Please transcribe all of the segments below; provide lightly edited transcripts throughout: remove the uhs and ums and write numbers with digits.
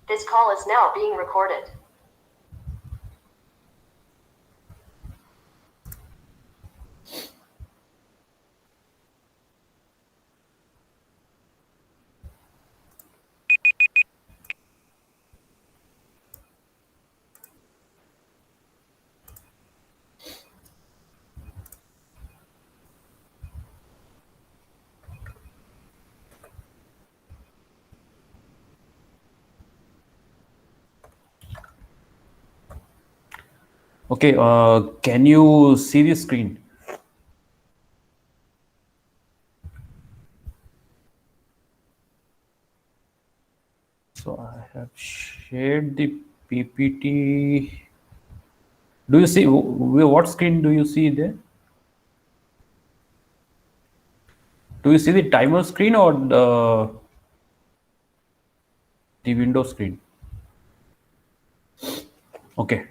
This call is now being recorded. Okay, can you see the screen? So I have shared the PPT. Do you see what screen do you see there? Do you see the timer screen or the window screen? Okay.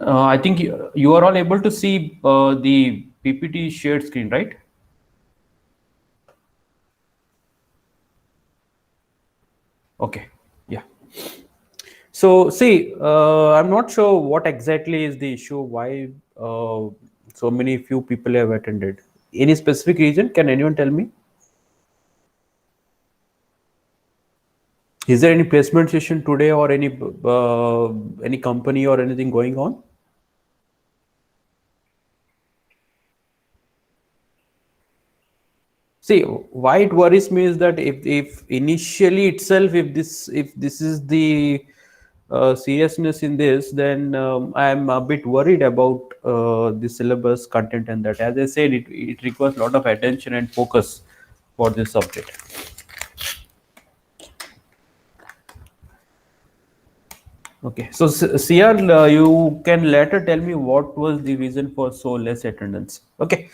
I think you are all able to see the PPT shared screen, right? Okay. Yeah. So see, I'm not sure what exactly is the issue. Why so many few people have attended? Any specific reason? Can anyone tell me? Is there any placement session today or any company or anything going on? See, why it worries me is that if initially itself, if this is the seriousness in this, then I'm a bit worried about the syllabus content and that. As I said, it requires a lot of attention and focus for this subject. Okay, so Sian, you can later tell me what was the reason for so less attendance. Okay,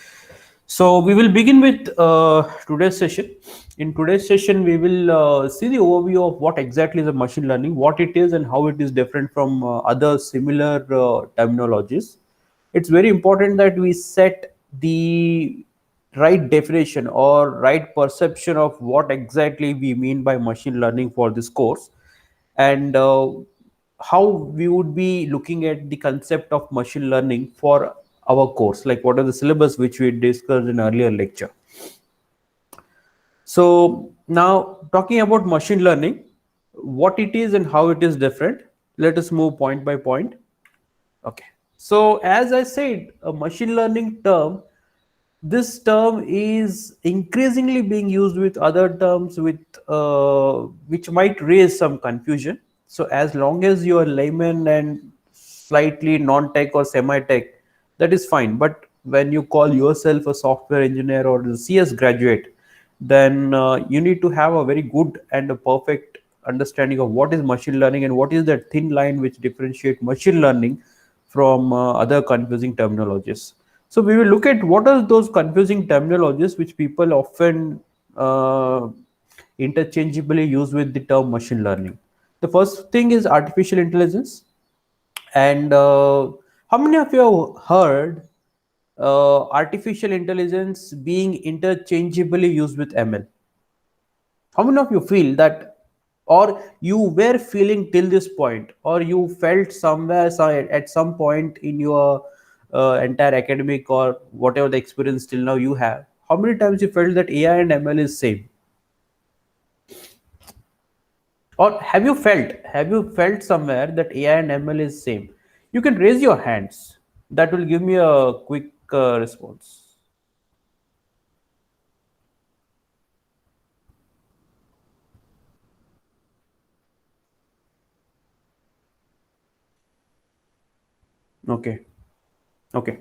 so we will begin with today's session. In today's session, we will see the overview of what exactly is a machine learning, what it is, and how it is different from other similar terminologies. It's very important that we set the right definition or right perception of what exactly we mean by machine learning for this course, and how we would be looking at the concept of machine learning for our course, like what are the syllabus which we discussed in earlier lecture. So now, talking about machine learning, what it is and how it is different, let us move point by point. Okay, so as I said, a machine learning term, this term is increasingly being used with other terms with which might raise some confusion. So as long as you are layman and slightly non-tech or semi-tech, that is fine. But when you call yourself a software engineer or a CS graduate, then you need to have a very good and a perfect understanding of what is machine learning and what is that thin line which differentiate machine learning from other confusing terminologies. So we will look at what are those confusing terminologies which people often uh, interchangeably use with the term machine learning. The first thing is artificial intelligence. And how many of you have heard artificial intelligence being interchangeably used with ML? How many of you feel that, or you were feeling till this point, or you felt somewhere at some point in your entire academic or whatever the experience till now you have, how many times you felt that AI and ML is same? Or have you felt somewhere that AI and ML is same? You can raise your hands. That will give me a quick response. Okay. Okay.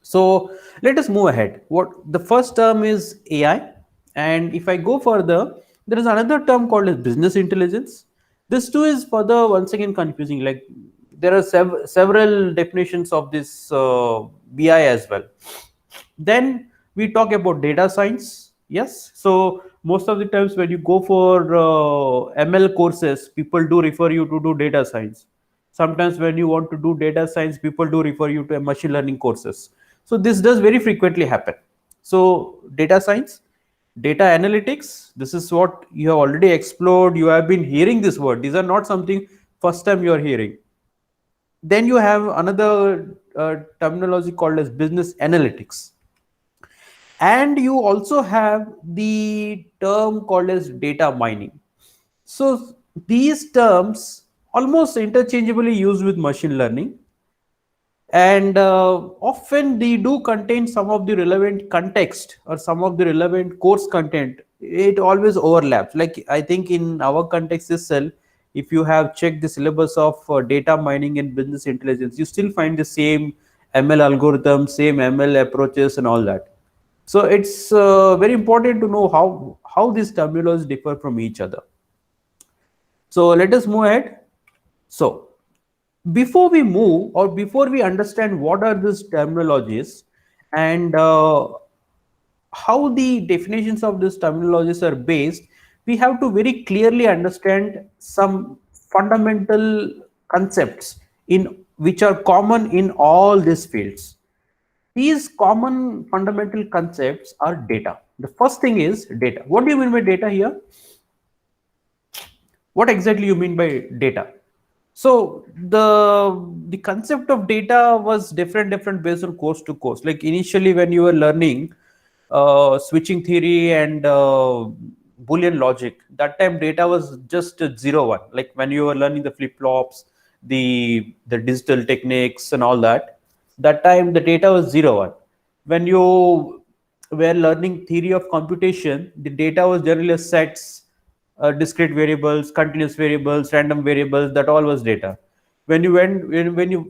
So let us move ahead. What the first term is AI, and if I go further, there is another term called as business intelligence. This too is further once again confusing. Like there are several definitions of this BI as well. Then we talk about data science. Yes, so most of the times when you go for ML courses, people do refer you to do data science. Sometimes when you want to do data science, people do refer you to machine learning courses. So this does very frequently happen. So data science, data analytics, this is what you have already explored. You have been hearing this word. These are not something first time you are hearing. Then you have another terminology called as business analytics, and you also have the term called as data mining. So these terms almost interchangeably used with machine learning, and often they do contain some of the relevant context or some of the relevant course content. It always overlaps. Like I think in our context itself, if you have checked the syllabus of data mining and business intelligence, you still find the same ML algorithms, same ML approaches, and all that. So it's very important to know how these terminologies differ from each other. So let us move ahead. So before we move, or before we understand what are these terminologies and how the definitions of these terminologies are based, we have to very clearly understand some fundamental concepts in which are common in all these fields. These common fundamental concepts are data. The first thing is data. What do you mean by data here? What exactly you mean by data? So the concept of data was different based on course to course. Like initially when you were learning switching theory and Boolean logic, that time data was just 0 1. Like when you were learning the flip flops, the digital techniques and all that, that time the data was 0 1. When you were learning theory of computation, the data was generally sets, discrete variables, continuous variables, random variables. That all was data. When you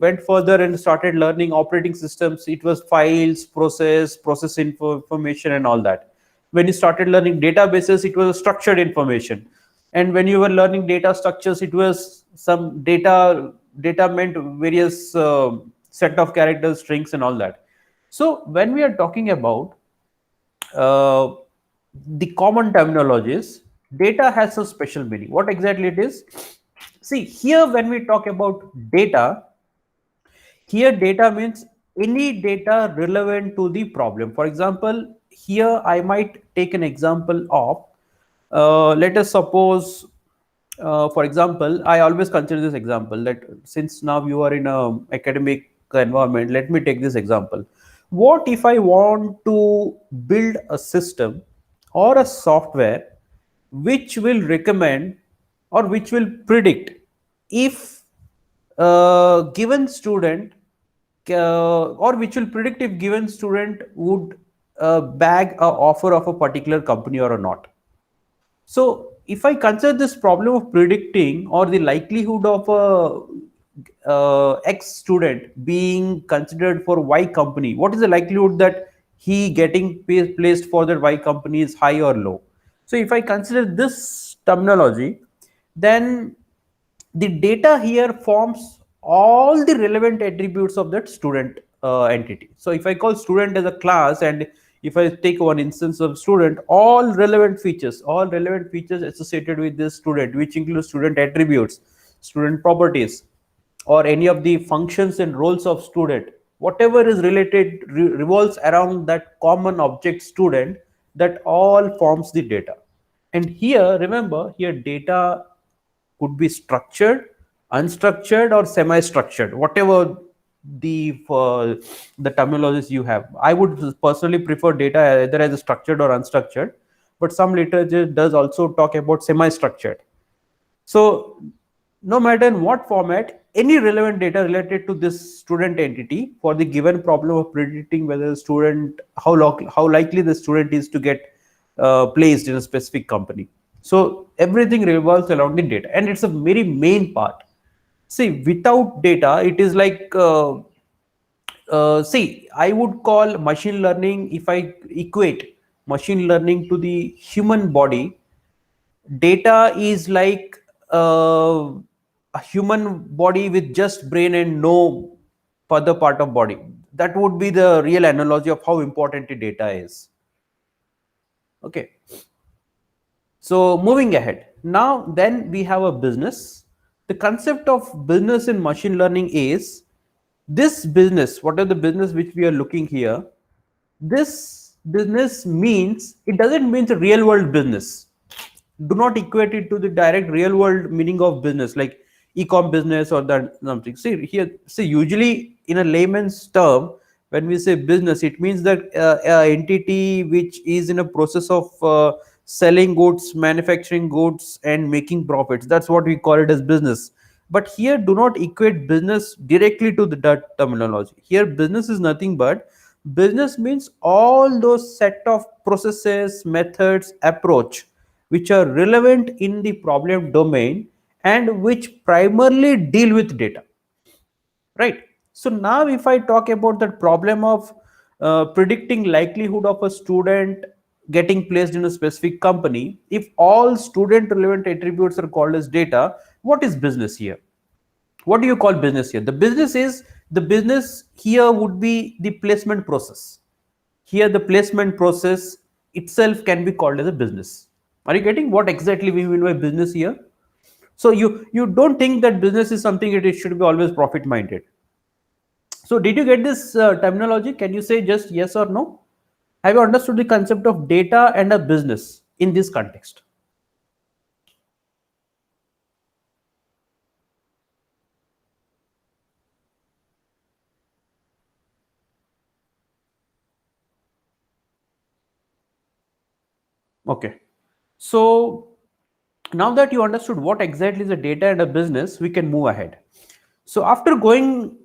went further and started learning operating systems, it was files, process information, and all that. When you started learning databases, it was structured information. And when you were learning data structures, it was some data meant various set of characters, strings, and all that. So when we are talking about uh, the common terminologies, data has a special meaning. What exactly it is? See, here when we talk about data, here data means any data relevant to the problem. For example, here I might take an example of, let us suppose, for example, I always consider this example that since now you are in a academic environment, let me take this example. What if I want to build a system or a software which will recommend or which will predict if given student or which will predict if given student would bag a offer of a particular company or not. So if I consider this problem of predicting or the likelihood of a X student being considered for Y company, what is the likelihood that he getting placed for that Y company is high or low? So if I consider this terminology, then the data here forms all the relevant attributes of that student entity. So if I call student as a class, and if I take one instance of student, all relevant features associated with this student, which include student attributes, student properties, or any of the functions and roles of student, whatever is related revolves around that common object student, that all forms the data. And here remember, here data could be structured, unstructured, or semi-structured, whatever the terminologies you have. I would personally prefer data either as a structured or unstructured, but some literature does also talk about semi-structured. So no matter in what format, any relevant data related to this student entity for the given problem of predicting whether the student, how likely the student is to get placed in a specific company. So everything revolves around the data, and it's a very main part. See, without data, it is like see, I would call machine learning, if I equate machine learning to the human body, data is like a human body with just brain and no further part of body. That would be the real analogy of how important the data is. Okay. So moving ahead, now then we have a business. The concept of business in machine learning is this business, whatever the business which we are looking here, this business means, it doesn't mean the real world business. Do not equate it to the direct real world meaning of business like e-com business or that something. See here, see usually in a layman's term, when we say business, it means that a entity which is in a process of selling goods, manufacturing goods and making profits. That's what we call it as business. But here do not equate business directly to that terminology. Here business is nothing but, business means all those set of processes, methods, approach which are relevant in the problem domain and which primarily deal with data, right? So now if I talk about the problem of predicting likelihood of a student getting placed in a specific company, if all student relevant attributes are called as data, what is business here? What do you call business here? The business here would be the placement process. Here the placement process itself can be called as a business. Are you getting what exactly we mean by business here? So you don't think that business is something that it should be always profit minded. So did you get this terminology? Can you say just yes or no? Have you understood the concept of data and a business in this context? Okay, so now that you understood what exactly is a data and a business, we can move ahead. So after going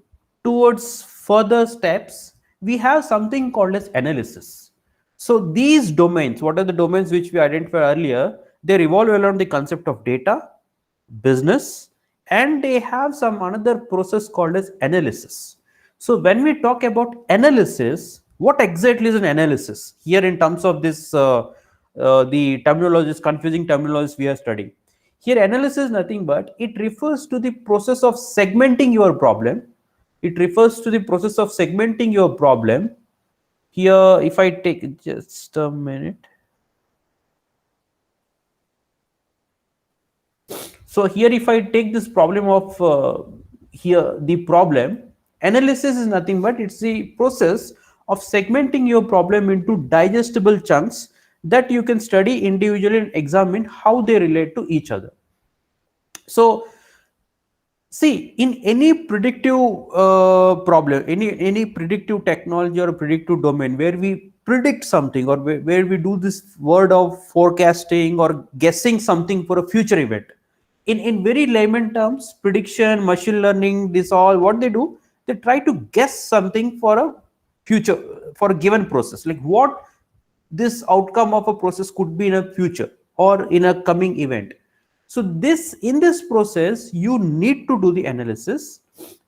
towards further steps, we have something called as analysis. So these domains, what are the domains which we identified earlier? They revolve around the concept of data, business, and they have some another process called as analysis. So when we talk about analysis, what exactly is an analysis here in terms of this the terminologies, confusing terminologies we are studying here? Analysis is nothing but it refers to the process of segmenting your problem. It refers to the process of segmenting your problem. Here if I take just a minute, so here if I take this problem of here the problem, analysis is nothing but it's the process of segmenting your problem into digestible chunks that you can study individually and examine how they relate to each other. So see, in any predictive problem, any predictive technology or predictive domain where we predict something or where we do this word of forecasting or guessing something for a future event, in very layman terms, prediction, machine learning, this all what they do, they try to guess something for a future, for a given process, like what this outcome of a process could be in a future or in a coming event. So this, in this process you need to do the analysis,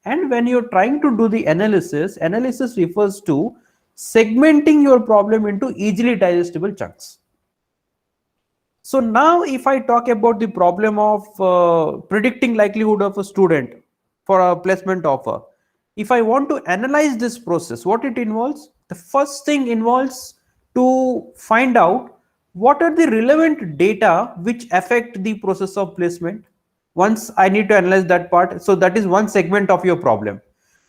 and when you're trying to do the analysis refers to segmenting your problem into easily digestible chunks. So now if I talk about the problem of predicting likelihood of a student for a placement offer, if I want to analyze this process, what it involves, the first thing involves to find out what are the relevant data which affect the process of placement. Once I need to analyze that part, so that is one segment of your problem.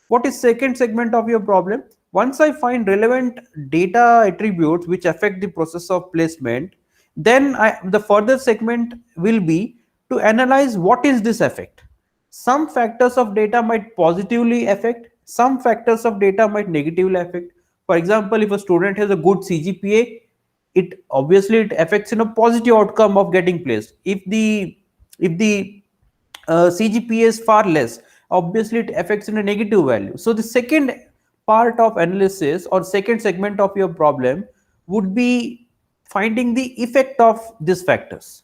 What is second segment of your problem? Once I find relevant data attributes which affect the process of placement, then the further segment will be to analyze what is this effect. Some factors of data might positively affect, some factors of data might negatively affect. For example, if a student has a good CGPA, it obviously it affects in a positive outcome of getting placed. If the CGPA is far less, obviously it affects in a negative value. So the second part of analysis or second segment of your problem would be finding the effect of these factors.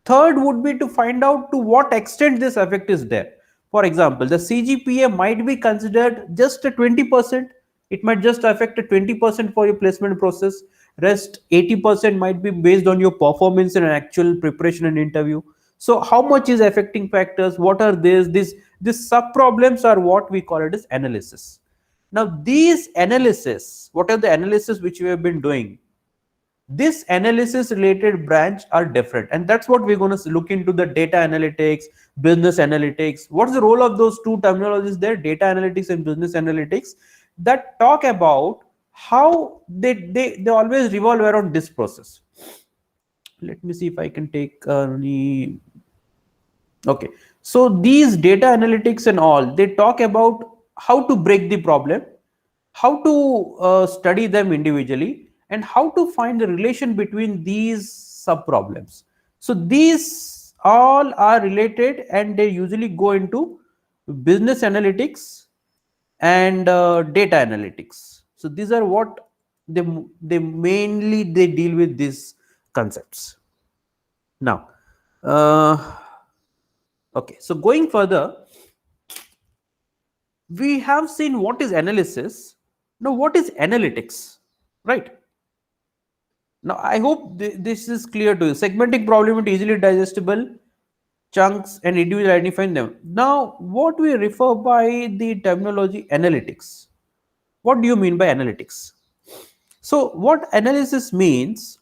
Third would be to find out to what extent this effect is there. For example, the CGPA might be considered just a 20%. It might just affect a 20% for your placement process. Rest 80% might be based on your performance in an actual preparation and interview. So how much is affecting factors? What are these sub problems are what we call it as analysis. Now these analysis, what are the analysis which we have been doing? this analysis related branch are different, and that's what we're going to look into: the data analytics, business analytics. What's the role of those two terminologies there, data analytics and business analytics, that talk about how they always revolve around this process. Let me see if I can take any. Okay, so these data analytics and all, they talk about how to break the problem, how to study them individually, and how to find the relation between these sub problems. So these all are related, and they usually go into business analytics and data analytics. So these are what they mainly they deal with these concepts. Now, okay, so going further, we have seen what is analysis. Now, what is analytics, right? Now, I hope this is clear to you. Segmenting problem into easily digestible chunks and individually identifying them. Now, what we refer by the terminology analytics. What do you mean by analytics? So, what analysis means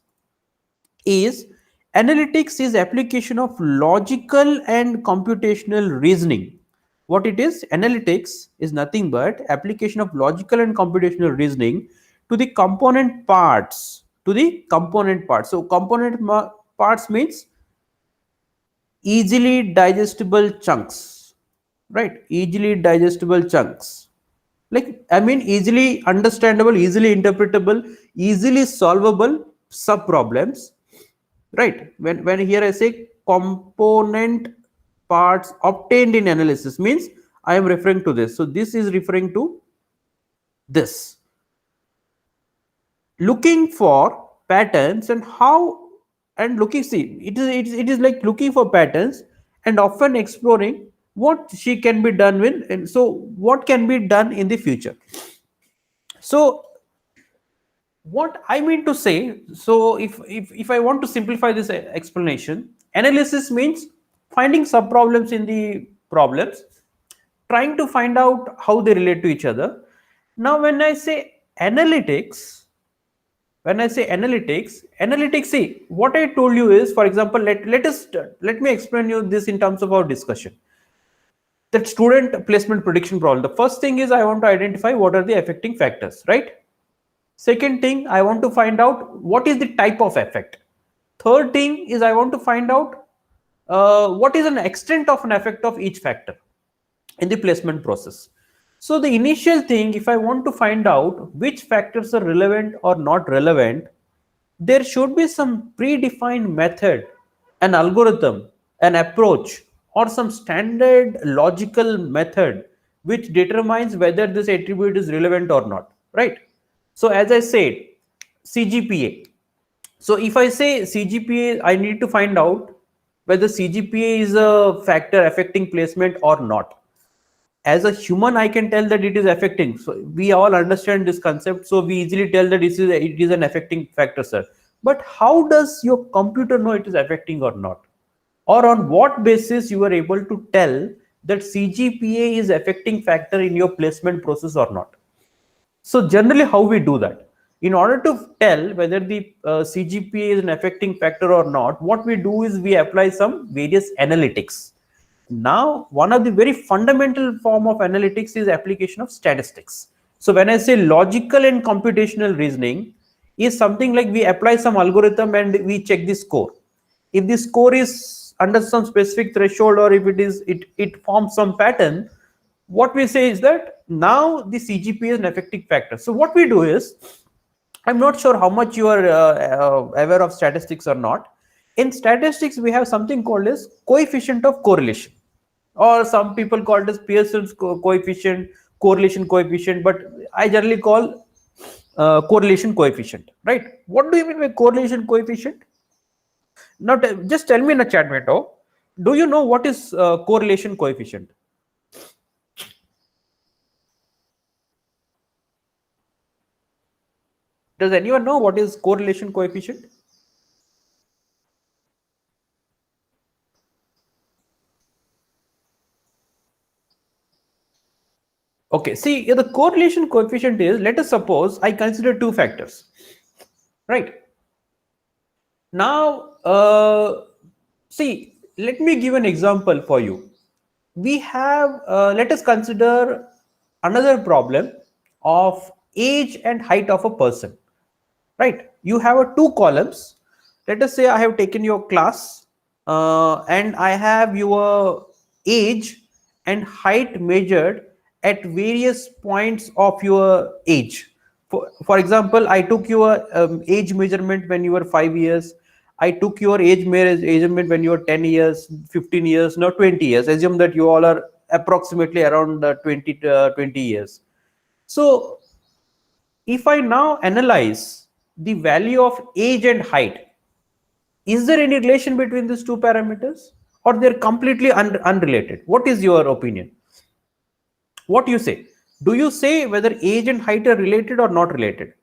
is, analytics is application of logical and computational reasoning. What it is, analytics is nothing but application of logical and computational reasoning to the component parts, so parts means easily digestible chunks, right? Easily digestible chunks, like, I mean, easily understandable, easily interpretable, easily solvable sub problems, right? When here I say component parts obtained in analysis, means I am referring to this. So this is referring to this, looking for patterns and how, and looking, see, it is like looking for patterns and often exploring what she can be done with, and so what can be done in the future. So what I mean to say, so if I want to simplify this explanation, analysis means finding sub problems in the problems, trying to find out how they relate to each other. Now, when I say analytics, analytics, see, what I told you is, for example, let me explain you this in terms of our discussion. That student placement prediction problem. The first thing is, I want to identify what are the affecting factors, right? Second thing, I want to find out what is the type of effect. Third thing is, I want to find out what is an extent of an effect of each factor in the placement process. So the initial thing, if I want to find out which factors are relevant or not relevant, there should be some predefined method, an algorithm, an approach, or some standard logical method which determines whether this attribute is relevant or not, right? So as I said, CGPA. So if I say CGPA, I need to find out whether CGPA is a factor affecting placement or not. As a human, I can tell that it is affecting. So we all understand this concept, so we easily tell that it is an affecting factor, sir. But how does your computer know it is affecting or not? Or on what basis you are able to tell that CGPA is affecting factor in your placement process or not? So generally, how we do that? In order to tell whether the CGPA is an affecting factor or not, what we do is we apply some various analytics. Now, one of the very fundamental form of analytics is application of statistics. So when I say logical and computational reasoning, is something like we apply some algorithm and we check the score. If the score is under some specific threshold, or if it forms some pattern, what we say is that now the CGPA is an affecting factor. So what we do is, I'm not sure how much you are aware of statistics or not. In statistics, we have something called as coefficient of correlation, or some people call it as Pearson's coefficient, correlation coefficient, but I generally call correlation coefficient, right? What do you mean by correlation coefficient? Now, just tell me in the chat window, do you know what is correlation coefficient? Does anyone know what is correlation coefficient? Okay, see, the correlation coefficient is, let us suppose I consider two factors, right? Now, see, let me give an example for you. We have, let us consider another problem of age and height of a person, right? You have two columns. Let us say I have taken your class, and I have your age and height measured at various points of your age. For example, I took your age measurement when you were 5 years. I took your measurement when you were 10 years, 15 years, now 20 years. Assume that you all are approximately around 20 years. So if I now analyze the value of age and height, is there any relation between these two parameters, or they're completely unrelated? What is your opinion? What do you say? Do you say whether age and height are related or not related?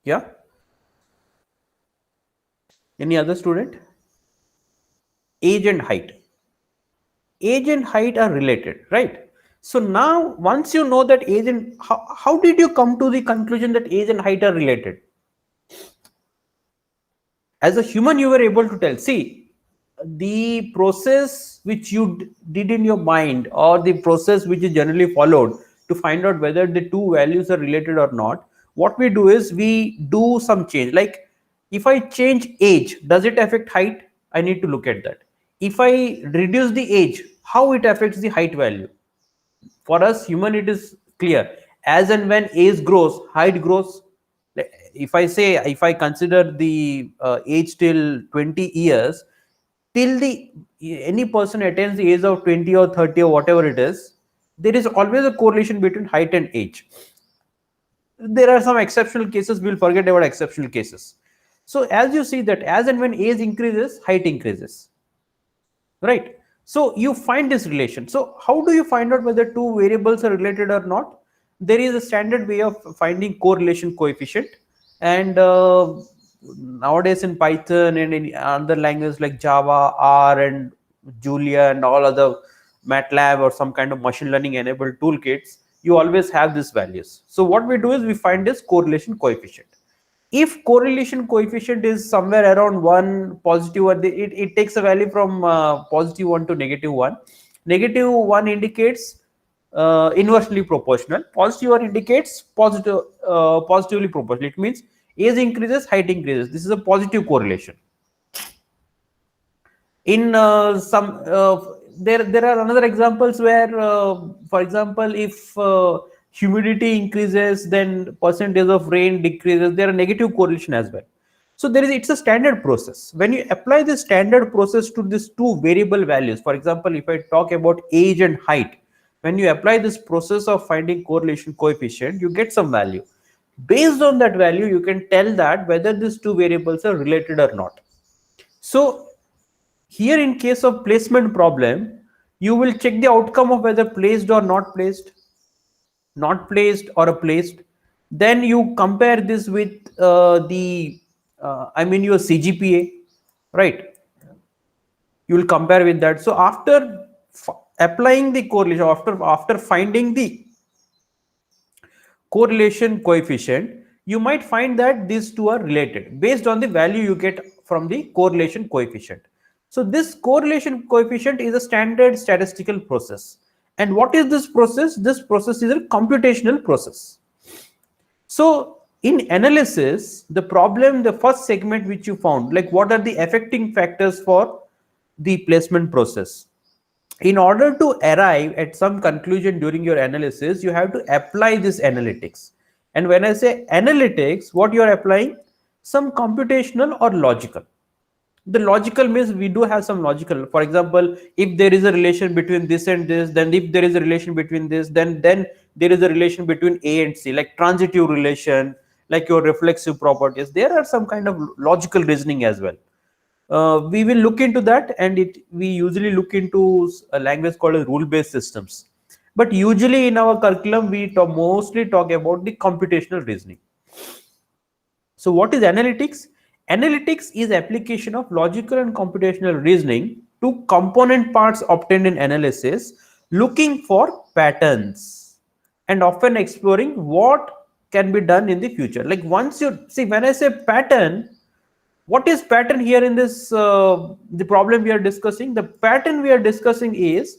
Yeah. Any other student? Age and height. Age and height are related, right? So now, once you know that age and how did you come to the conclusion that age and height are related? As a human, you were able to tell. See, the process which you did in your mind, or the process which is generally followed to find out whether the two values are related or not, what we do is we do some change. Like, if I change age, does it affect height? I need to look at that. If I reduce the age, how it affects the height value? For us human, it is clear. As and when age grows, height grows. If I say, if I consider the age till 20 years, till the any person attains the age of 20 or 30 or whatever it is, there is always a correlation between height and age. There are some exceptional cases, we'll forget about exceptional cases. So as you see that as and when age increases, height increases, right? So you find this relation. So how do you find out whether two variables are related or not? There is a standard way of finding correlation coefficient, and nowadays in Python and in other languages like Java, R, and Julia, and all other MATLAB or some kind of machine learning enabled toolkits, you always have these values. So what we do is we find this correlation coefficient. If correlation coefficient is somewhere around 1, positive, or it takes a value from +1 to -1. -1 indicates inversely proportional. +1 indicates positively proportional. It means age increases, height increases. This is a positive correlation. In there are another examples where, for example, if humidity increases, then percentage of rain decreases. There are negative correlation as well. So it's a standard process. When you apply this standard process to these two variable values, for example, if I talk about age and height, when you apply this process of finding correlation coefficient, you get some value. Based on that value, you can tell that whether these two variables are related or not. So here, in case of placement problem, you will check the outcome of whether placed or not placed, not placed or a placed. Then you compare this with your CGPA, right? You will compare with that. So after applying the correlation, after finding the correlation coefficient, you might find that these two are related based on the value you get from the correlation coefficient. So this correlation coefficient is a standard statistical process. And what is this process? This process is a computational process. So in analysis, the first segment which you found, like what are the affecting factors for the placement process? In order to arrive at some conclusion during your analysis, you have to apply this analytics. And when I say analytics, what you are applying? Some computational or logical. The logical means we do have some logical. For example, if there is a relation between this and this, then if there is a relation between this, then there is a relation between A and C, like transitive relation, like your reflexive properties. There are some kind of logical reasoning as well. We will look into that, and we usually look into a language called rule-based systems. But usually in our curriculum, we mostly talk about the computational reasoning. So what is analytics? Analytics is application of logical and computational reasoning to component parts obtained in analysis looking for patterns and often exploring what can be done in the future. Like once you see, when I say pattern, what is pattern here in this the problem we are discussing? The pattern we are discussing is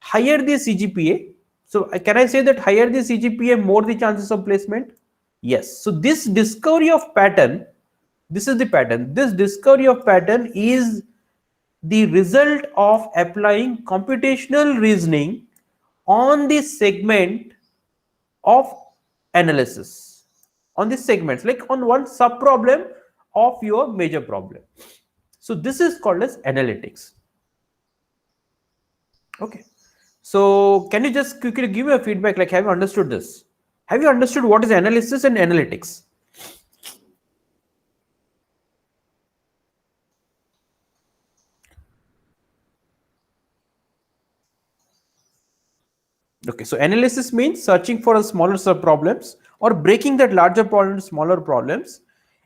higher the CGPA. So can I say that higher the CGPA, more the chances of placement? Yes. So this discovery of pattern, this is the pattern. This discovery of pattern is the result of applying computational reasoning on the segment of analysis, on the segments, like on one sub problem of your major problem. So this is called as analytics. Okay. So can you just quickly give me a feedback, like have you understood this? Have you understood what is analysis and analytics? Okay, so analysis means searching for a smaller sub problems or breaking that larger problem into smaller problems.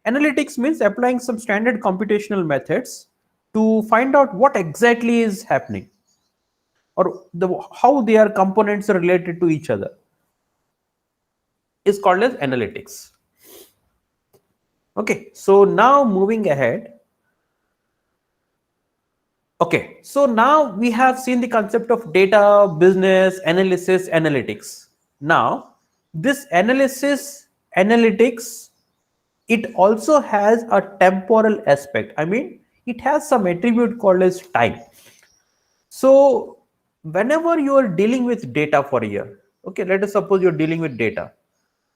Analytics means applying some standard computational methods to find out what exactly is happening, or how their components are related to each other, is called as analytics. Okay, so now moving ahead. Okay, so now we have seen the concept of data, business, analysis, analytics. Now, this analysis, analytics, it also has a temporal aspect. I mean, it has some attribute called as time. So, whenever you are dealing with data for a year, okay, let us suppose you're dealing with data.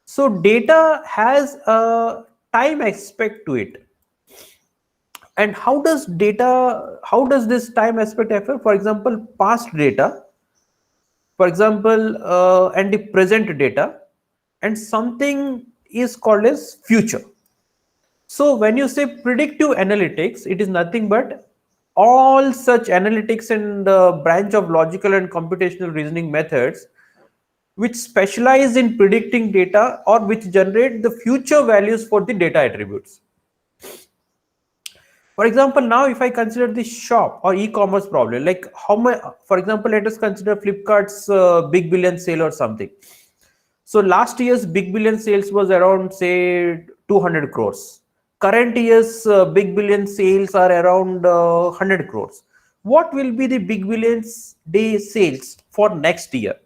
So, data has a time aspect to it. And how does this time aspect differ? For example, past data, for example, and the present data, and something is called as future. So when you say predictive analytics, it is nothing but all such analytics and branch of logical and computational reasoning methods which specialize in predicting data or which generate the future values for the data attributes. For example, now if I consider the shop or e-commerce problem, like how much, for example, let us consider Flipkart's big billion sale or something. So last year's big billion sales was around say 200 crores. Current year's big billion sales are around 100 crores. What will be the big billions day sales for next year?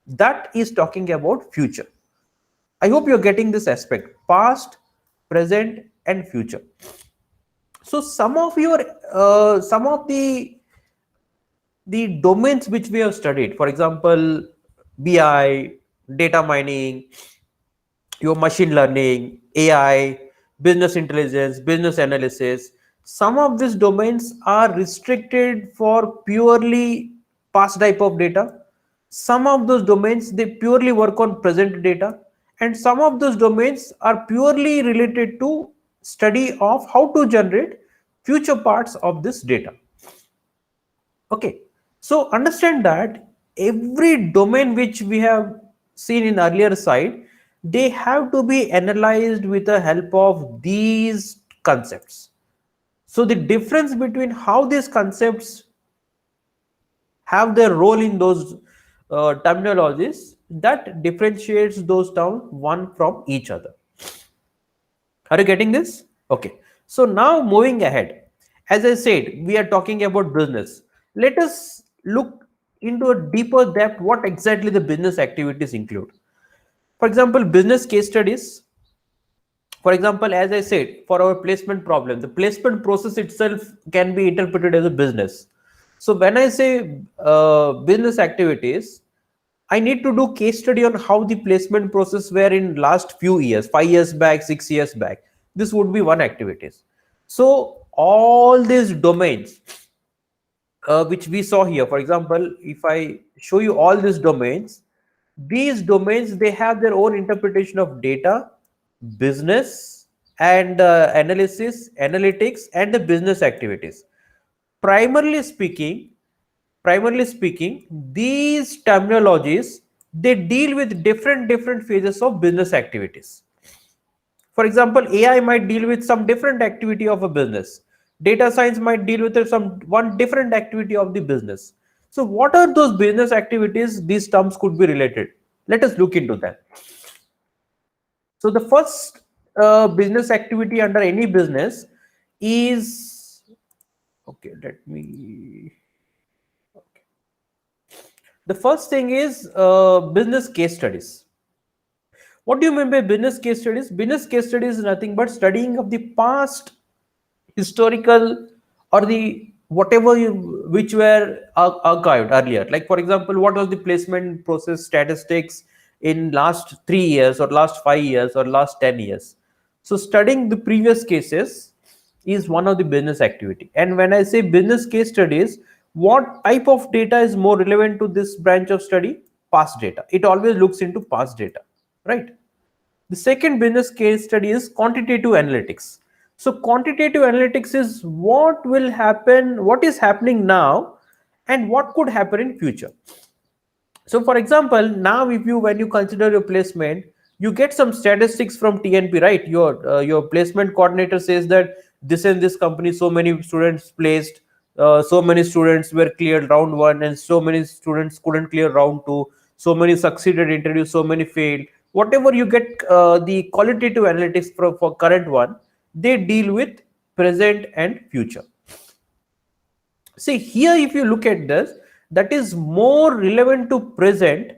That is talking about future. I hope you're getting this aspect: past, present, and future. So some of the domains which we have studied, for example, BI, data mining, your machine learning, AI, business intelligence, business analysis, some of these domains are restricted for purely past type of data. Some of those domains, they purely work on present data, and some of those domains are purely related to study of how to generate future parts of this data. Okay, so understand that every domain which we have seen in earlier side, they have to be analyzed with the help of these concepts. So the difference between how these concepts have their role in those terminologies, that differentiates those down one from each other. Are you getting this? Okay. So now moving ahead, as I said, we are talking about business. Let us look into a deeper depth what exactly the business activities include. For example, business case studies. For example, as I said, for our placement problem, the placement process itself can be interpreted as a business. So when I say business activities, I need to do case study on how the placement process were in last few years, 5 years back, 6 years back. This would be one activities. So all these domains which we saw here, for example, if I show you all these domains, they have their own interpretation of data, business, and analysis, analytics, and the business activities. Primarily speaking, these terminologies, they deal with different phases of business activities. For example, AI might deal with some different activity of a business. Data science might deal with some one different activity of the business. So what are those business activities these terms could be related? Let us look into that. So the first business activity under any business is, okay, let me, the first thing is business case studies. What do you mean by business case studies? Business case studies is nothing but studying of the past historical or the whatever which were archived earlier. Like for example, what was the placement process statistics in last 3 years or last 5 years or last 10 years. So studying the previous cases is one of the business activity. And when I say business case studies, what type of data is more relevant to this branch of study? Past data. It always looks into past data, right? The second business case study is quantitative analytics. So quantitative analytics is what will happen, what is happening now, and what could happen in future. So for example, now if you, when you consider your placement, you get some statistics from TNP, right? Your placement coordinator says that this and this company, so many students placed, so many students were cleared round one, and so many students couldn't clear round two. So many succeeded interview, so many failed. Whatever you get, the qualitative analytics for current one, they deal with present and future. See here, if you look at this, that is more relevant to present,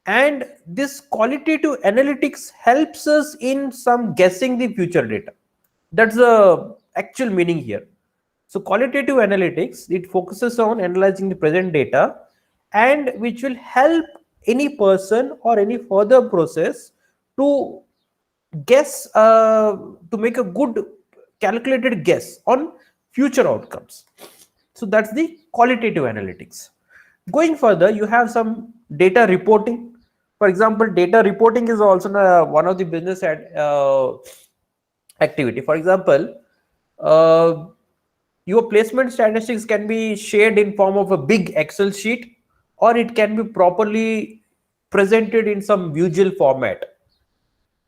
and this qualitative analytics helps us in some guessing the future data. That's the actual meaning here. So qualitative analytics, it focuses on analyzing the present data, and which will help any person or any further process to guess, to make a good calculated guess on future outcomes. So that's the qualitative analytics. Going further, you have some data reporting. For example, data reporting is also one of the business activity. For example, uh, your placement statistics can be shared in form of a big Excel sheet, or it can be properly presented in some visual format.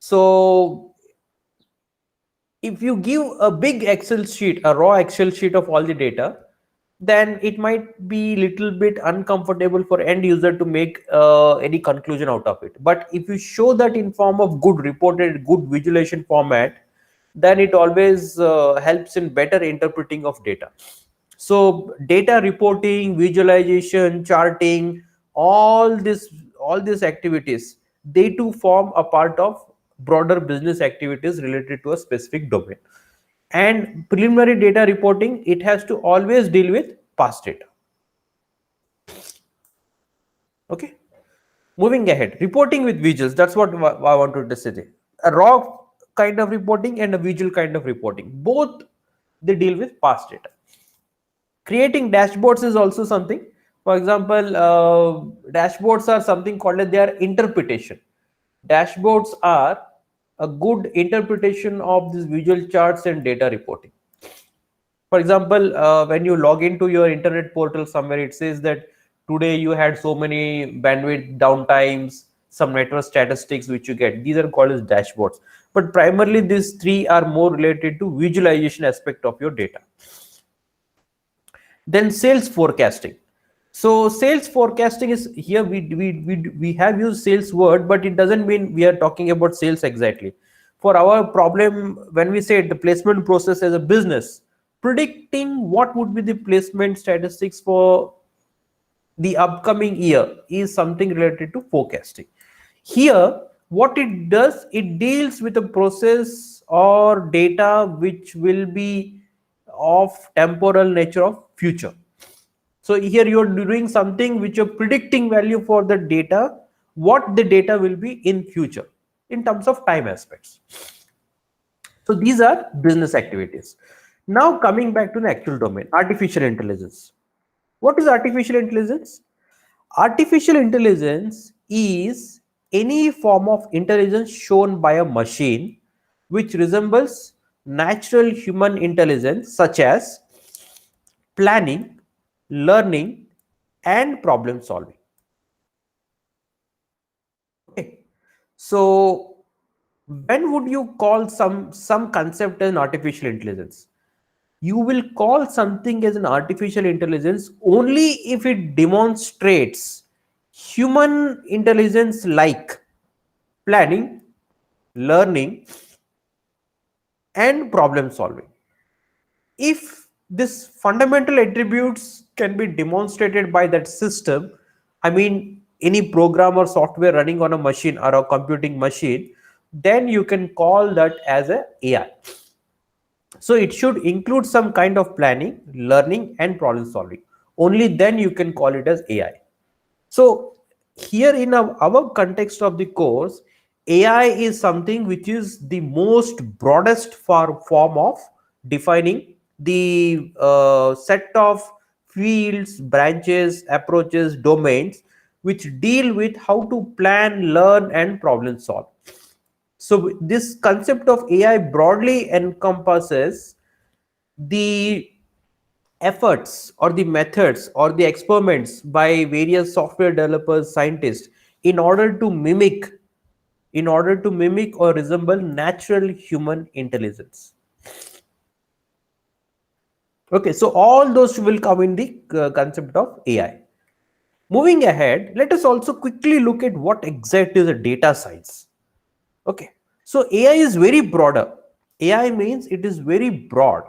So if you give a big Excel sheet, a raw Excel sheet of all the data, then it might be little bit uncomfortable for end user to make any conclusion out of it. But if you show that in form of good reported, good visualization format, then it always helps in better interpreting of data. So data reporting, visualization, charting, all this, all these activities, they too form a part of broader business activities related to a specific domain. And preliminary data reporting, it has to always deal with past data. Okay, moving ahead, reporting with visuals, that's what I wanted to say. A raw kind of reporting and a visual kind of reporting, both they deal with past data. Creating dashboards is also something. For example, dashboards are something called as their interpretation. Dashboards are a good interpretation of these visual charts and data reporting. For example, when you log into your internet portal somewhere, it says that today you had so many bandwidth downtimes, some network statistics which you get. These are called as dashboards. But primarily these three are more related to visualization aspect of your data. Then sales forecasting. So sales forecasting is here, we have used sales word, but it doesn't mean we are talking about sales exactly. For our problem, when we say the placement process as a business, predicting what would be the placement statistics for the upcoming year is something related to forecasting. Here, what it does, it deals with a process or data which will be of temporal nature of future. So here you're doing something which you're predicting value for the data, what the data will be in future in terms of time aspects. So these are business activities. Now coming back to the actual domain, artificial intelligence. What is artificial intelligence? Artificial intelligence is any form of intelligence shown by a machine which resembles natural human intelligence, such as planning, learning, and problem solving. Okay. So when would you call some concept as artificial intelligence? You will call something as an artificial intelligence only if it demonstrates human intelligence like planning, learning, and problem solving. If this fundamental attributes can be demonstrated by that system, I mean any program or software running on a machine or a computing machine, then you can call that as a AI. So it should include some kind of planning, learning, and problem solving. Only then you can call it as AI. So here in our context of the course, AI is something which is the most broadest form of defining the set of fields, branches, approaches, domains which deal with how to plan, learn, and problem solve. So this concept of AI broadly encompasses the efforts or the methods or the experiments by various software developers, scientists in order to mimic or resemble natural human intelligence. Okay, so all those will come in the concept of AI. Moving ahead, let us also quickly look at what exactly is a data science. Okay, so AI is very broader. AI means it is very broad.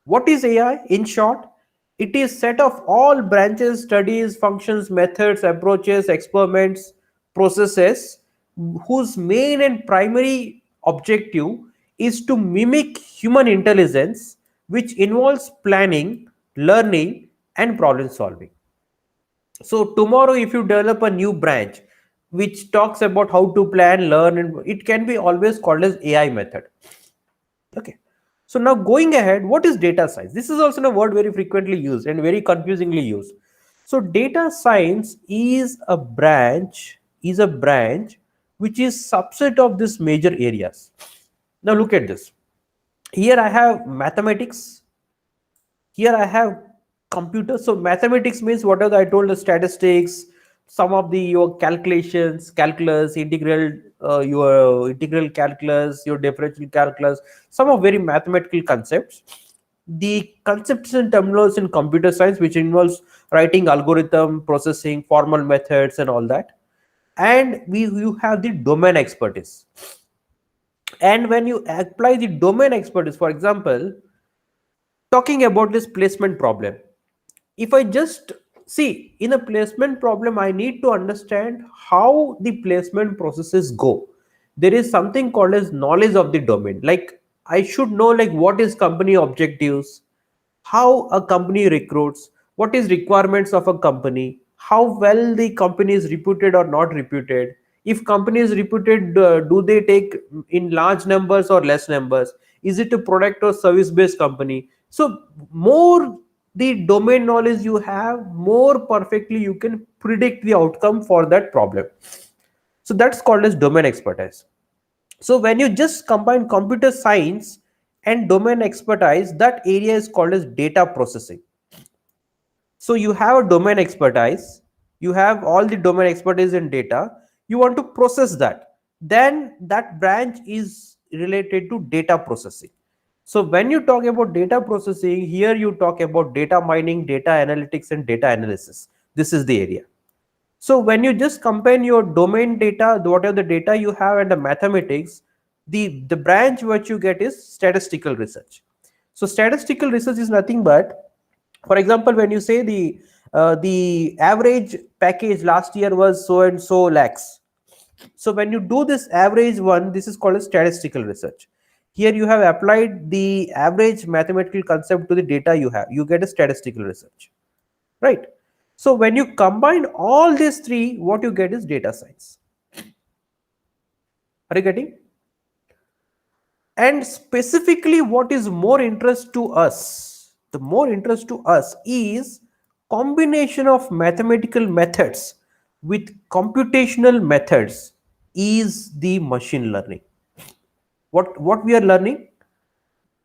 What is AI? In short, it is set of all branches, studies, functions, methods, approaches, experiments, processes whose main and primary objective is to mimic human intelligence, which involves planning, learning, and problem solving. So tomorrow, if you develop a new branch which talks about how to plan, learn, and it can be always called as AI method. Okay. So now going ahead, what is data science? This is also a word very frequently used and very confusingly used. So data science is a branch which is subset of these major areas. Now look at this. Here I have mathematics. Here I have computer. So mathematics means whatever I told, the statistics, some of the your calculations, calculus, integral, your integral calculus, your differential calculus, some of very mathematical concepts. The concepts and terminology in computer science, which involves writing algorithm, processing, formal methods, and all that. And you have the domain expertise. And when you apply the domain expertise, for example, talking about this placement problem, if I just see in a placement problem, I need to understand how the placement processes go. There is something called as knowledge of the domain. Like I should know like what is company objectives, how a company recruits, what is requirements of a company, how well the company is reputed or not reputed. If company is reputed, do they take in large numbers or less numbers? Is it a product or service based company? So more the domain knowledge you have, more perfectly you can predict the outcome for that problem. So that's called as domain expertise. So when you just combine computer science and domain expertise, that area is called as data processing. So you have a domain expertise, you have all the domain expertise in data, you want to process that. Then that branch is related to data processing. So when you talk about data processing, here you talk about data mining, data analytics, and data analysis. This is the area. So when you just combine your domain data, whatever the data you have, and the mathematics, the branch what you get is statistical research. So statistical research is nothing but, for example, when you say the average package last year was so and so lakhs. So when you do this average one, this is called a statistical research. Here you have applied the average mathematical concept to the data you have. You get a statistical research, right? So when you combine all these three, what you get is data science. Are you getting? And specifically, what is more interest to us? The more interest to us is combination of mathematical methods with computational methods is the machine learning. What we are learning?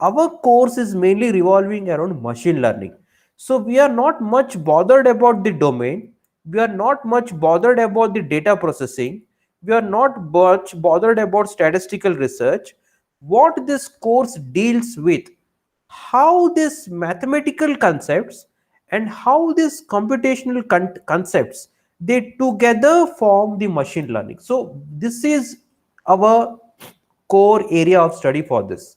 Our course is mainly revolving around machine learning. So we are not much bothered about the domain. We are not much bothered about the data processing. We are not much bothered about statistical research. What this course deals with, how these mathematical concepts and how these computational concepts, they together form the machine learning. So this is our core area of study for this.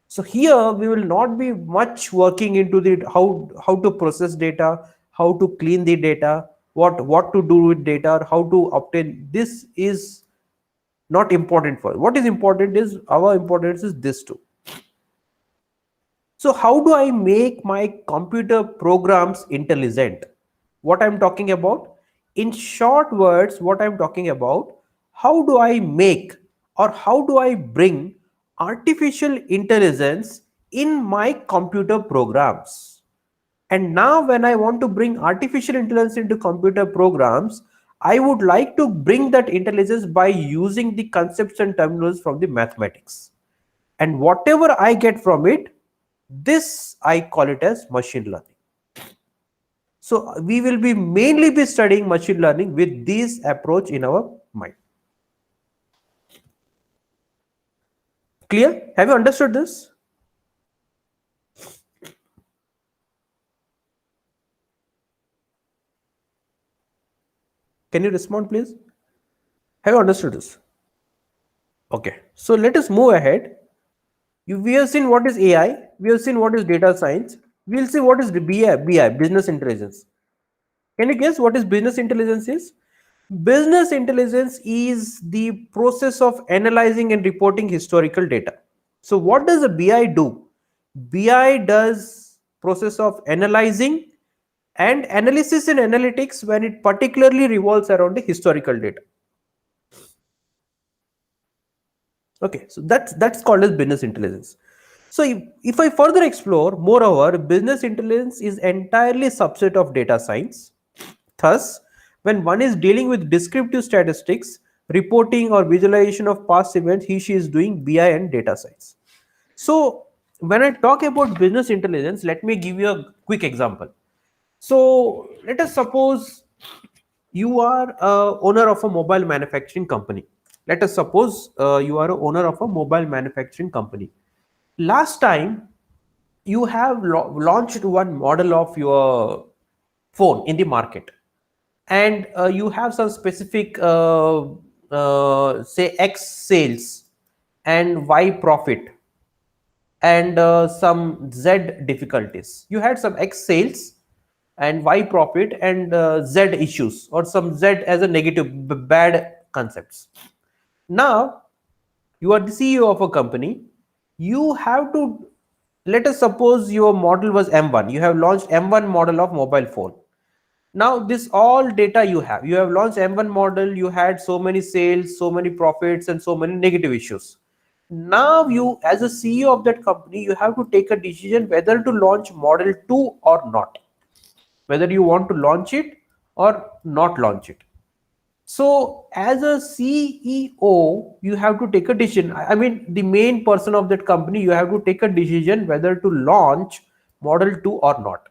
So here we will not be much working into the how to process data, how to clean the data, what to do with data, how to obtain. This is not important for us. What is important is our importance is this too. So how do I make my computer programs intelligent? What I'm talking about? In short words, what I'm talking about, how do I make or how do I bring artificial intelligence in my computer programs? And now when I want to bring artificial intelligence into computer programs, I would like to bring that intelligence by using the concepts and terminologies from the mathematics. And whatever I get from it, this I call it as machine learning. So we will be mainly be studying machine learning with this approach in our mind. Clear? Have you understood this? Can you respond, please? Have you understood this? Okay. So let us move ahead. We have seen what is AI. We have seen what is data science. We will see what is the BI, business intelligence. Can you guess what is business intelligence is? Business intelligence is the process of analyzing and reporting historical data. So what does a BI do? BI does process of analyzing and analysis and analytics when it particularly revolves around the historical data. Okay, so that's called as business intelligence. So if I further explore, moreover, business intelligence is entirely subset of data science. Thus, when one is dealing with descriptive statistics, reporting or visualization of past events, she is doing BI and data science. So when I talk about business intelligence, let me give you a quick example. So let us suppose you are a owner of a mobile manufacturing company. Let us suppose you are a owner of a mobile manufacturing company. Last time you have launched one model of your phone in the market, and you have some specific say X sales and Y profit and some Z difficulties. You had some X sales and Y profit and Z issues, or some Z as a negative bad concepts. Now you are the CEO of a company. You have to, let us suppose your model was M1. You have launched M1 model of mobile phone. Now this all data you have launched M1 model, you had so many sales, so many profits and so many negative issues. Now you, as a CEO of that company, you have to take a decision whether to launch model 2 or not, whether you want to launch it or not launch it. So as a CEO, you have to take a decision. I mean, the main person of that company, you have to take a decision whether to launch model 2 or not.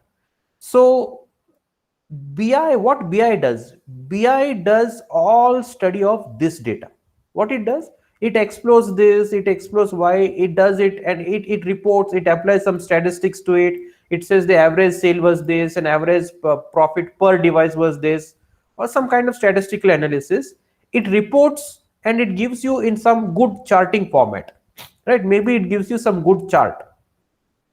So BI, what BI does? BI does all study of this data. What it does? It explores this, it explores why it does it, and it reports, it applies some statistics to it. It says the average sale was this and average profit per device was this, or some kind of statistical analysis. It reports and it gives you in some good charting format, right? Maybe it gives you some good chart,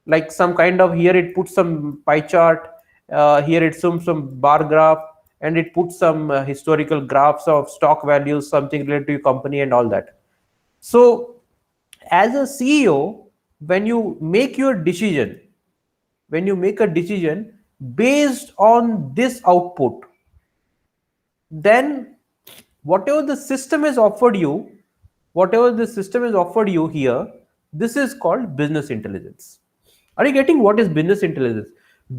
like some kind of, here it puts some pie chart, here it some bar graph, and it puts some historical graphs of stock values, something related to your company and all that. So as a CEO, when you make your decision, when you make a decision based on this output, then whatever the system has offered you, whatever the system has offered you here, this is called business intelligence. Are you getting what is business intelligence?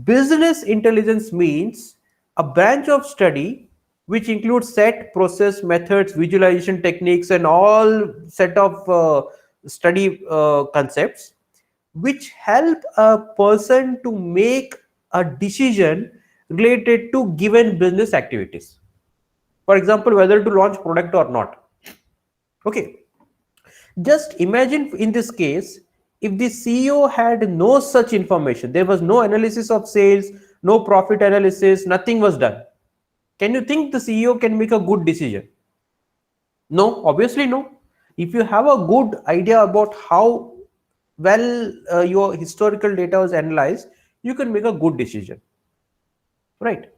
Business intelligence means a branch of study which includes set, process, methods, visualization techniques, and all set of study concepts which help a person to make a decision related to given business activities. For example, whether to launch product or not. Okay, just imagine in this case, if the CEO had no such information, there was no analysis of sales, no profit analysis, nothing was done, can you think the CEO can make a good decision? No, obviously no. If you have a good idea about how well your historical data was analyzed, you can make a good decision, right?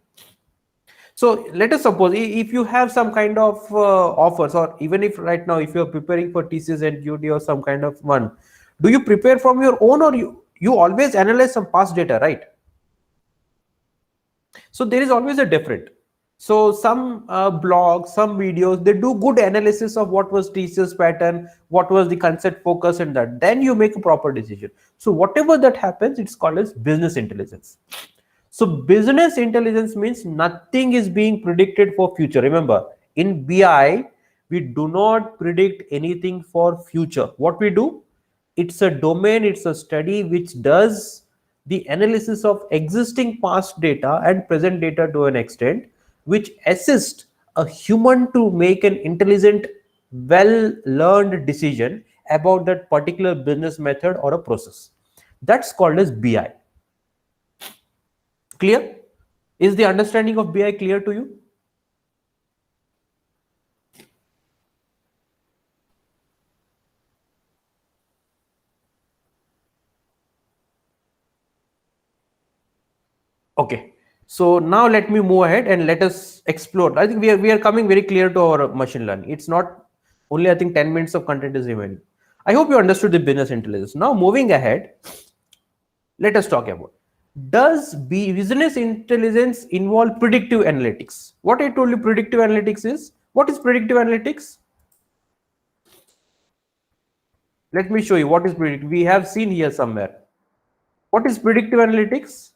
So let us suppose if you have some kind of offers, or even if right now if you are preparing for TCS and UD or some kind of one, do you prepare from your own, or you always analyze some past data, right? So there is always a different. So some blogs, some videos, they do good analysis of what was TCS pattern, what was the concept focus, and that. Then you make a proper decision. So whatever that happens, it's called as business intelligence. So business intelligence means nothing is being predicted for future. Remember, in BI, we do not predict anything for future. What we do, it's a domain, it's a study which does the analysis of existing past data and present data to an extent, which assist a human to make an intelligent, well learned decision about that particular business method or a process. That's called as BI. Clear? Is the understanding of BI clear to you? Okay. So now let me move ahead and let us explore. I think we are coming very clear to our machine learning. It's not only, I think, 10 minutes of content is remaining. I hope you understood the business intelligence. Now moving ahead, let us talk about, does business intelligence involve predictive analytics? What I told you predictive analytics is, what is predictive analytics? Let me show you what is predictive. We have seen here somewhere. What is predictive analytics?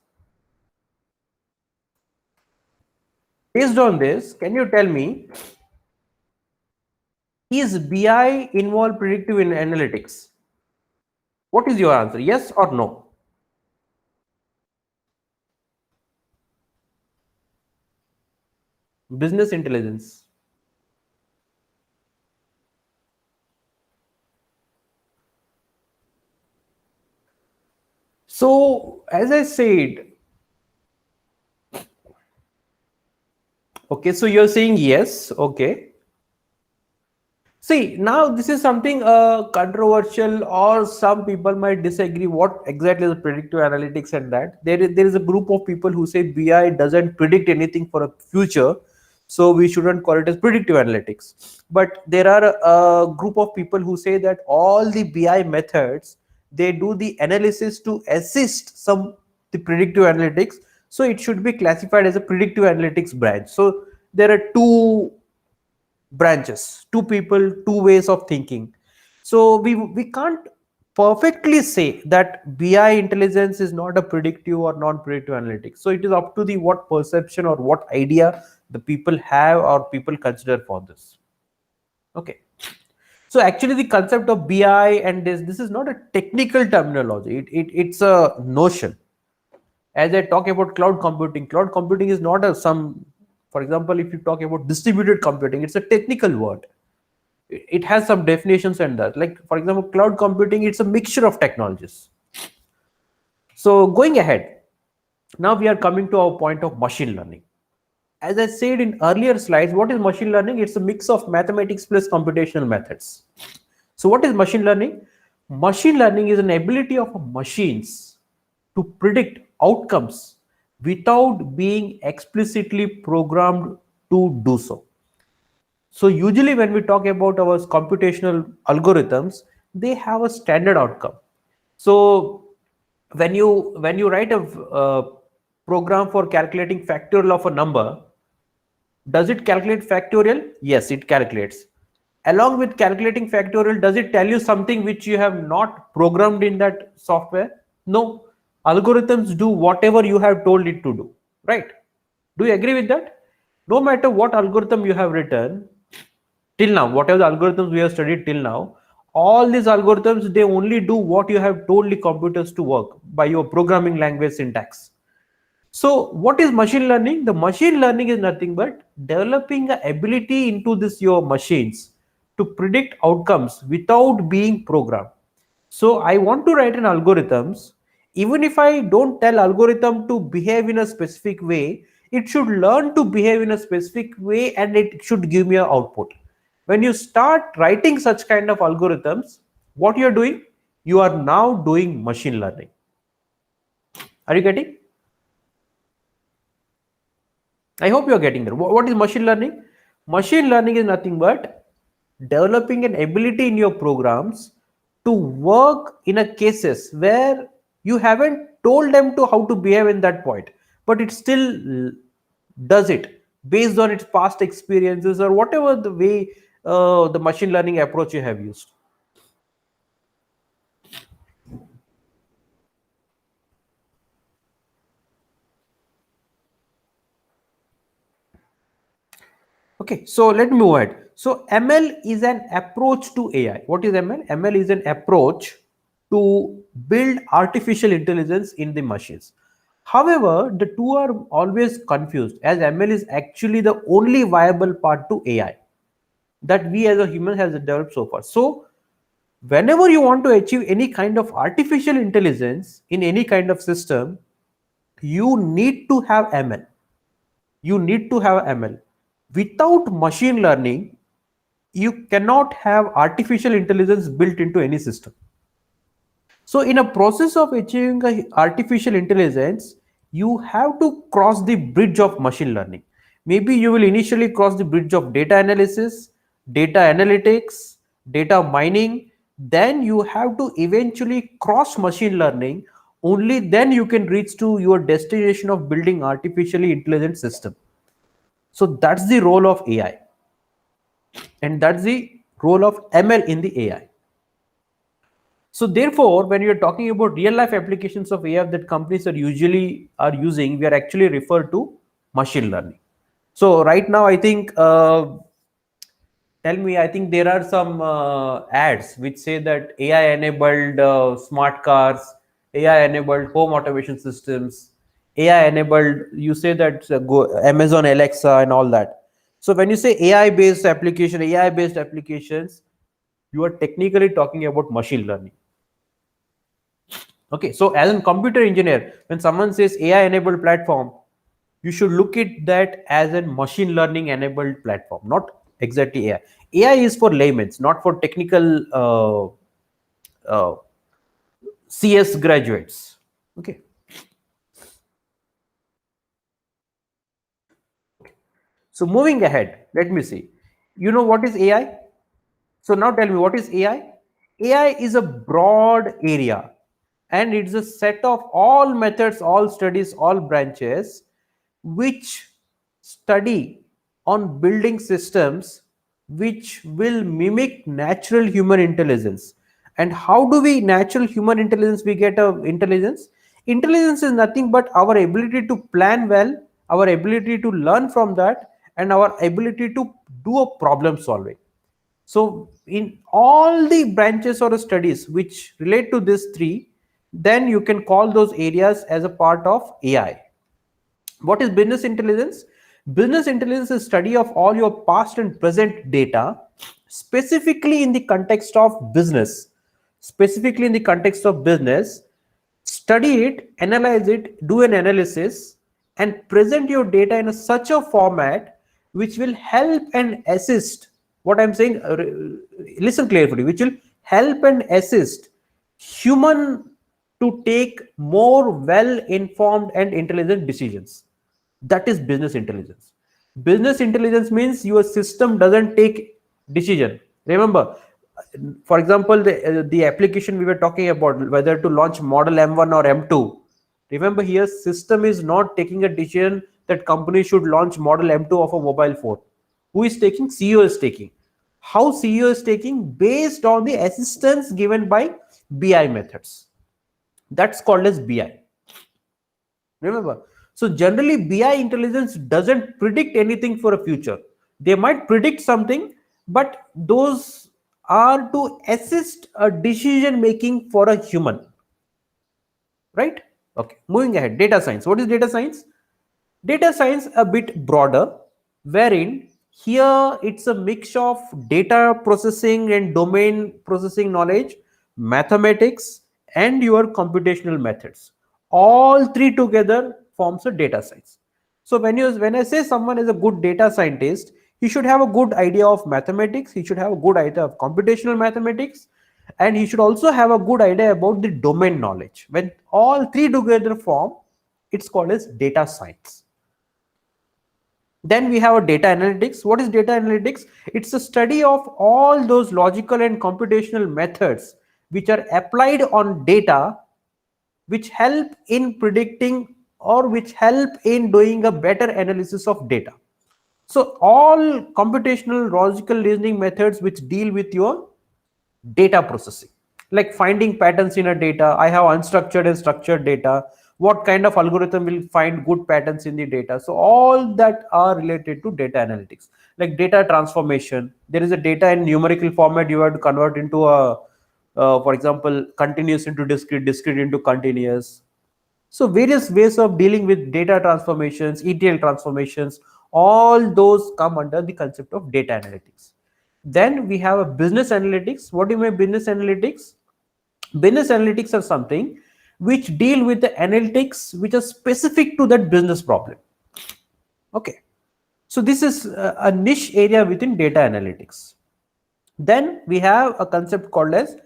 Based on this, can you tell me, is BI involve predictive in analytics? What is your answer? Yes or no? Business intelligence. So, as I said, okay, so you're saying yes, okay. See, now this is something controversial, or some people might disagree what exactly is predictive analytics and that. There is a group of people who say BI doesn't predict anything for a future, so we shouldn't call it as predictive analytics. But there are a group of people who say that all the BI methods, they do the analysis to assist some the predictive analytics, so it should be classified as a predictive analytics branch. So there are two branches, two people, two ways of thinking. So we can't perfectly say that BI intelligence is not a predictive or non-predictive analytics. So it is up to the what perception or what idea the people have or people consider for this. Okay. So actually the concept of BI and this is not a technical terminology. It's a notion. As I talk about cloud computing is not a some, for example, if you talk about distributed computing, it's a technical word. It has some definitions and that. Like, for example, cloud computing, it's a mixture of technologies. So going ahead, now we are coming to our point of machine learning. As I said in earlier slides, what is machine learning? It's a mix of mathematics plus computational methods. So what is machine learning? Machine learning is an ability of machines to predict outcomes without being explicitly programmed to do so. So usually when we talk about our computational algorithms, they have a standard outcome. So when you write a program for calculating factorial of a number, does it calculate factorial? Yes, it calculates. Along with calculating factorial, does it tell you something which you have not programmed in that software? No. Algorithms do whatever you have told it to do, right? Do you agree with that? No matter what algorithm you have written till now, whatever the algorithms we have studied till now, all these algorithms, they only do what you have told the computers to work by your programming language syntax. So what is machine learning? The machine learning is nothing but developing an ability into this your machines to predict outcomes without being programmed. So I want to write an algorithms. Even if I don't tell algorithm to behave in a specific way, it should learn to behave in a specific way and it should give me an output. When you start writing such kind of algorithms, what you're doing? You are now doing machine learning. Are you getting? I hope you're getting there. What is machine learning? Machine learning is nothing but developing an ability in your programs to work in a cases where you haven't told them to how to behave in that point, but it still does it based on its past experiences or whatever the way the machine learning approach you have used. Okay, so let me move ahead. So ML is an approach to AI. What is ML? ML is an approach to build artificial intelligence in the machines. However, the two are always confused as ML is actually the only viable part to AI that we as a human has developed so far. So whenever you want to achieve any kind of artificial intelligence in any kind of system, you need to have ML. You need to have ML. Without machine learning, you cannot have artificial intelligence built into any system. So in a process of achieving artificial intelligence, you have to cross the bridge of machine learning. Maybe you will initially cross the bridge of data analysis, data analytics, data mining. Then you have to eventually cross machine learning. Only then you can reach to your destination of building artificially intelligent system. So that's the role of AI, and that's the role of ML in the AI. So therefore, when you're talking about real life applications of AI that companies are using, we are actually referred to machine learning. So right now, I think tell me, I think there are some ads which say that AI enabled smart cars, AI enabled home automation systems, AI enabled. You say that Amazon Alexa and all that. So when you say AI based applications, you are technically talking about machine learning. Okay, so as a computer engineer, when someone says AI enabled platform, you should look at that as a machine learning enabled platform, not exactly AI. AI is for laymen's, not for technical CS graduates. Okay, so moving ahead, let me see. You know what is AI? So now tell me, what is AI? AI is a broad area and it's a set of all methods, all studies, all branches which study on building systems which will mimic natural human intelligence. And how do we natural human intelligence we get a intelligence? Intelligence is nothing but our ability to plan well, our ability to learn from that, and our ability to do a problem solving. So in all the branches or studies which relate to these three, then you can call those areas as a part of AI. What is business intelligence? Business intelligence is study of all your past and present data, specifically in the context of business. Specifically in the context of business, study it, analyze it, do an analysis, and present your data in such a format which will help and assist. What I'm saying, listen carefully, which will help and assist human to take more well informed and intelligent decisions. That is business intelligence. Business intelligence means your system doesn't take decision. Remember, for example, the application we were talking about, whether to launch model M1 or M2. Remember here, system is not taking a decision that company should launch model M2 of a mobile phone. Who is taking? CEO is taking. How CEO is taking? Based on the assistance given by BI methods. That's called as BI. Remember, so generally BI intelligence doesn't predict anything for a future. They might predict something, but those are to assist a decision making for a human, right? Okay, moving ahead. Data science. What is data science? Data science a bit broader, wherein here it's a mix of data processing and domain processing knowledge, mathematics, and your computational methods. All three together forms a data science. So when I say someone is a good data scientist, he should have a good idea of mathematics, he should have a good idea of computational mathematics, and he should also have a good idea about the domain knowledge. When all three together form, it's called as data science. Then we have a data analytics. What is data analytics? It's a study of all those logical and computational methods which are applied on data, which help in predicting or which help in doing a better analysis of data. So all computational logical reasoning methods which deal with your data processing, like finding patterns in a data. I have unstructured and structured data. What kind of algorithm will find good patterns in the data? So all that are related to data analytics. Like data transformation, there is a data in numerical format, you have to convert into a for example, continuous into discrete, discrete into continuous. So various ways of dealing with data transformations, ETL transformations, all those come under the concept of data analytics. Then we have a business analytics. What do you mean business analytics? Business analytics are something which deal with the analytics which are specific to that business problem. Okay. So this is a niche area within data analytics. Then we have a concept called as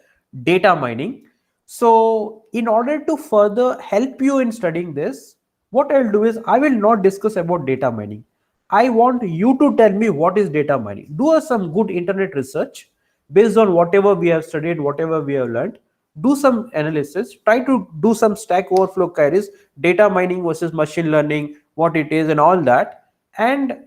data mining. So in order to further help you in studying this, what I'll do is I will not discuss about data mining. I want you to tell me what is data mining. Do some good internet research based on whatever we have studied, whatever we have learned. Do some analysis, try to do some Stack Overflow queries, data mining versus machine learning, what it is and all that. And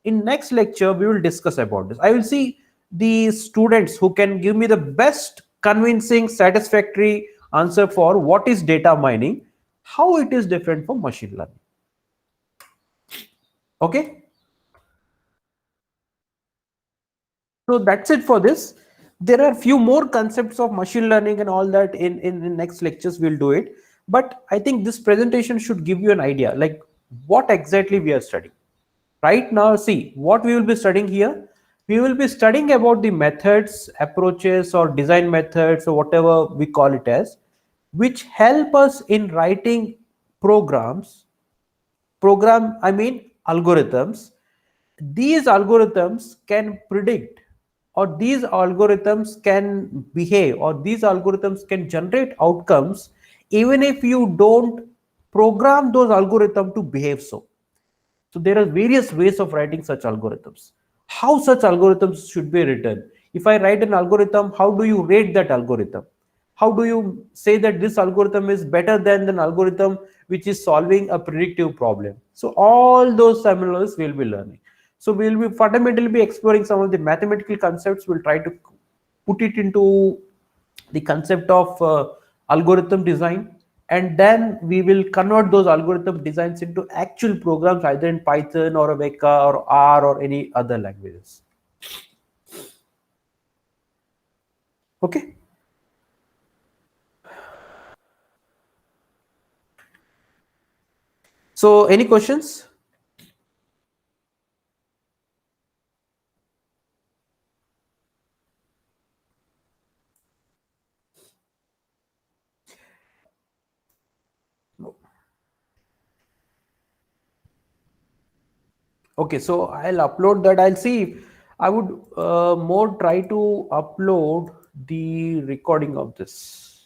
in next lecture, we will discuss about this. I will see the students who can give me the best convincing satisfactory answer for what is data mining, how it is different from machine learning. Okay, so that's it for this. There are few more concepts of machine learning and all that in the next lectures we'll do it, but I think this presentation should give you an idea like what exactly we are studying right now. See what we will be studying here. We will be studying about the methods, approaches, or design methods, or whatever we call it as, which help us in writing programs. I mean algorithms. These algorithms can predict, or these algorithms can behave, or these algorithms can generate outcomes even if you don't program those algorithms to behave so there are various ways of writing such algorithms. How such algorithms should be written? If I write an algorithm, how do you rate that algorithm? How do you say that this algorithm is better than an algorithm which is solving a predictive problem? So all those terminologies we'll be learning. So we'll be fundamentally be exploring some of the mathematical concepts. We'll try to put it into the concept of algorithm design, and then we will convert those algorithm designs into actual programs either in Python or Veka or R or any other languages. Okay. So any questions? No. Okay, so I'll upload that. I'll see. I would more try to upload the recording of this.